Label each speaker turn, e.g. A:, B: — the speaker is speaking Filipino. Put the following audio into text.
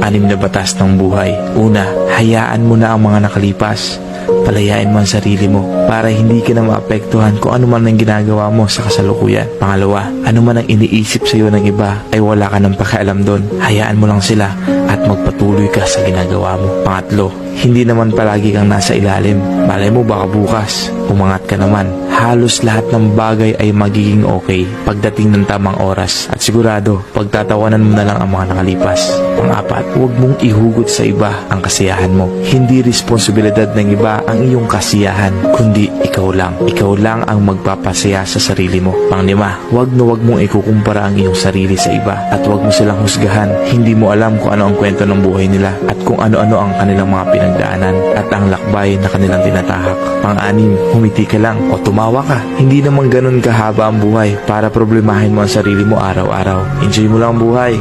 A: Anim na batas ng buhay. Una, hayaan mo na ang mga nakalipas. Palayain mo ang sarili mo para hindi ka na maapektuhan kung ano man ang ginagawa mo sa kasalukuyan. Pangalawa, ano man ang iniisip sa iyo ng iba ay wala ka ng pakialam doon. Hayaan mo lang sila at magpatuloy ka sa ginagawa mo. Pangatlo, hindi naman palagi kang nasa ilalim. Malay mo baka bukas, umangat ka naman. Halos lahat ng bagay ay magiging okay pagdating ng tamang oras. At sigurado, pagtatawanan mo na lang ang mga nakalipas. Pang-apat, huwag mong ihugot sa iba ang kasiyahan mo. Hindi responsibilidad ng iba ang iyong kasiyahan, kundi ikaw lang. Ikaw lang ang magpapasaya sa sarili mo. Pang-lima, huwag na huwag mong ikukumpara ang iyong sarili sa iba at huwag mo silang husgahan. Hindi mo alam kung ano ang kwento ng buhay nila at kung ano-ano ang kanilang mga pinagdaanan at ang lakbay na kanilang tinatahak. Pang-anim, humiti ka lang o tumawa ka. Hindi naman ganun kahaba ang buhay para problemahin mo ang sarili mo araw-araw. Enjoy mo lang ang buhay.